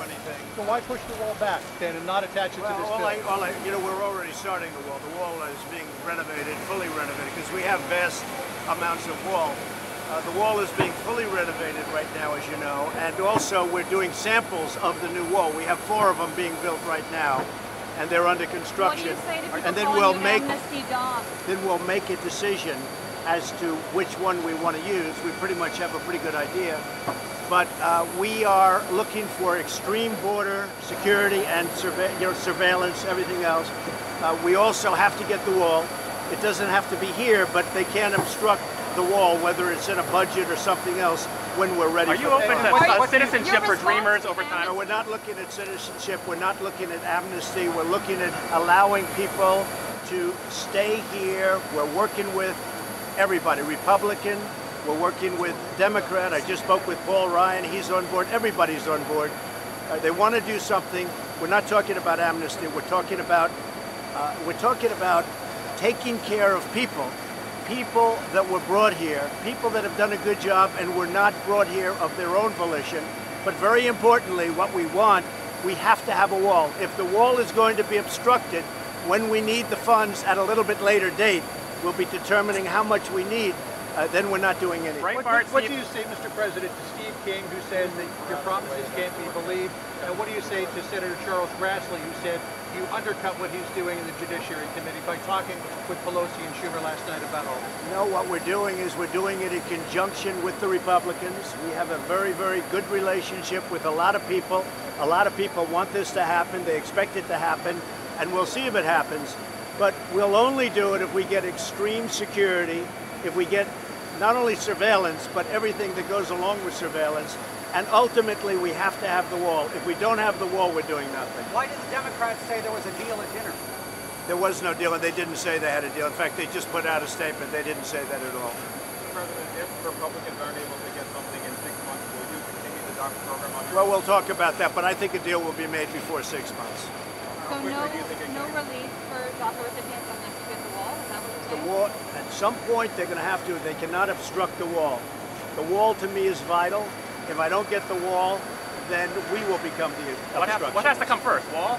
anything. So why push the wall back then and not attach it to this bill? We're already starting the wall. The wall is being renovated, fully renovated, because we have vast amounts of wall. The wall is being fully renovated right now, as you know, and also we're doing samples of the new wall. We have 4 of them being built right now, and they're under construction. What do you say to people and then we'll make a decision as to which one we want to use. We pretty much have a pretty good idea. But we are looking for extreme border security and surveillance, everything else. We also have to get the wall. It doesn't have to be here, but they can't obstruct the wall, whether it's in a budget or something else, when we're ready. Are you open to citizenship for dreamers over time? No, we're not looking at citizenship. We're not looking at amnesty. We're looking at allowing people to stay here. We're working with everybody, Republican. We're working with Democrat. I just spoke with Paul Ryan. He's on board. Everybody's on board. They want to do something. We're not talking about amnesty. We're talking about taking care of people that were brought here, people that have done a good job and were not brought here of their own volition. But very importantly, what we want, we have to have a wall. If the wall is going to be obstructed, when we need the funds at a little bit later date, we'll be determining how much we need. Then we're not doing anything. What do you say, Mr. President, to Steve King, who says that your promises can't be believed? And what do you say to Senator Charles Grassley, who said you undercut what he's doing in the Judiciary Committee by talking with Pelosi and Schumer last night about all this? No, what we're doing is we're doing it in conjunction with the Republicans. We have a very, very good relationship with a lot of people. A lot of people want this to happen. They expect it to happen. And we'll see if it happens. But we'll only do it if we get extreme security, if we get not only surveillance, but everything that goes along with surveillance. And ultimately, we have to have the wall. If we don't have the wall, we're doing nothing. Why did the Democrats say there was a deal at dinner? There was no deal, and they didn't say they had a deal. In fact, they just put out a statement. They didn't say that at all. Mr. President, if Republicans aren't able to get something in 6 months, will you continue the DACA program on your own? Well, we'll talk about that, but I think a deal will be made before 6 months. So no relief for DACA recipients unless you get the wall? Is that what you're saying? The wall, at some point, they're going to have to. They cannot obstruct the wall. The wall, to me, is vital. If I don't get the wall, then we will become the obstruction. What has to come first? Wall?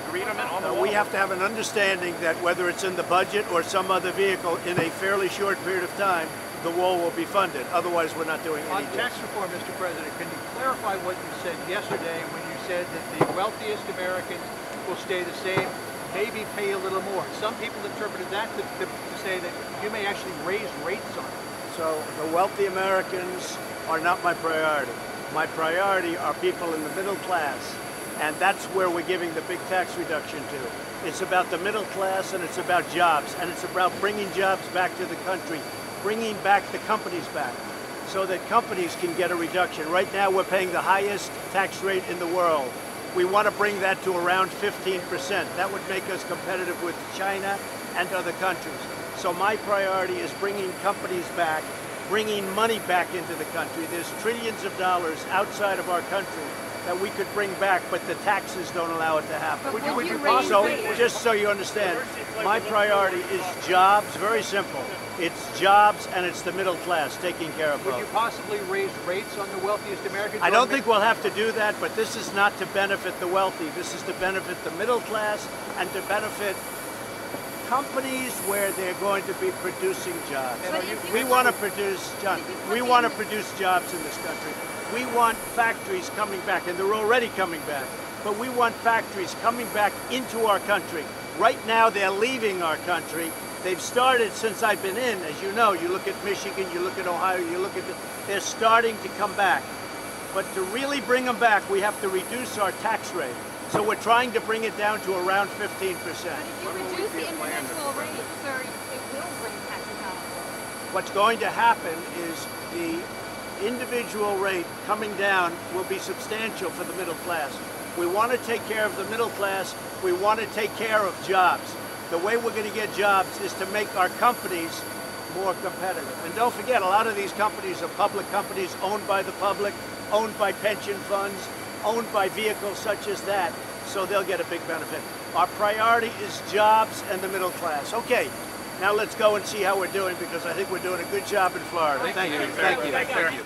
Agreement on the wall? We have to have an understanding that whether it's in the budget or some other vehicle, in a fairly short period of time, the wall will be funded. Otherwise, we're not doing anything. On tax reform, Mr. President, can you clarify what you said yesterday when you said that the wealthiest Americans will stay the same, maybe pay a little more? Some people interpreted that to say that you may actually raise rates on it. So the wealthy Americans are not my priority. My priority are people in the middle class, and that's where we're giving the big tax reduction to. It's about the middle class, and it's about jobs, and it's about bringing jobs back to the country, bringing back the companies back, so that companies can get a reduction. Right now, we're paying the highest tax rate in the world. We want to bring that to around 15%. That would make us competitive with China and other countries. So my priority is bringing companies back, bringing money back into the country. There's trillions of dollars outside of our country that we could bring back, but the taxes don't allow it to happen. So just so you understand, my priority is jobs, very simple. It's jobs and it's the middle class, taking care of both. Would you possibly raise rates on the wealthiest Americans? I don't think we'll have to do that, but this is not to benefit the wealthy. This is to benefit the middle class and to benefit companies where they're going to be producing jobs. We want to produce, John, we want to produce jobs in this country. We want factories coming back, and they're already coming back, but we want factories coming back into our country. Right now, they're leaving our country. They've started since I've been in, as you know. You look at Michigan, you look at Ohio, you look at they're starting to come back. But to really bring them back, we have to reduce our tax rate. So we're trying to bring it down to around 15%. But if you reduce the individual rate, sir, it will bring taxes down. What's going to happen is the individual rate coming down will be substantial for the middle class. We want to take care of the middle class. We want to take care of jobs. The way we're going to get jobs is to make our companies more competitive. And don't forget, a lot of these companies are public companies owned by the public, owned by pension funds, owned by vehicles such as that, so they'll get a big benefit. Our priority is jobs and the middle class. Okay, now let's go and see how we're doing, because I think we're doing a good job in Florida. Thank you.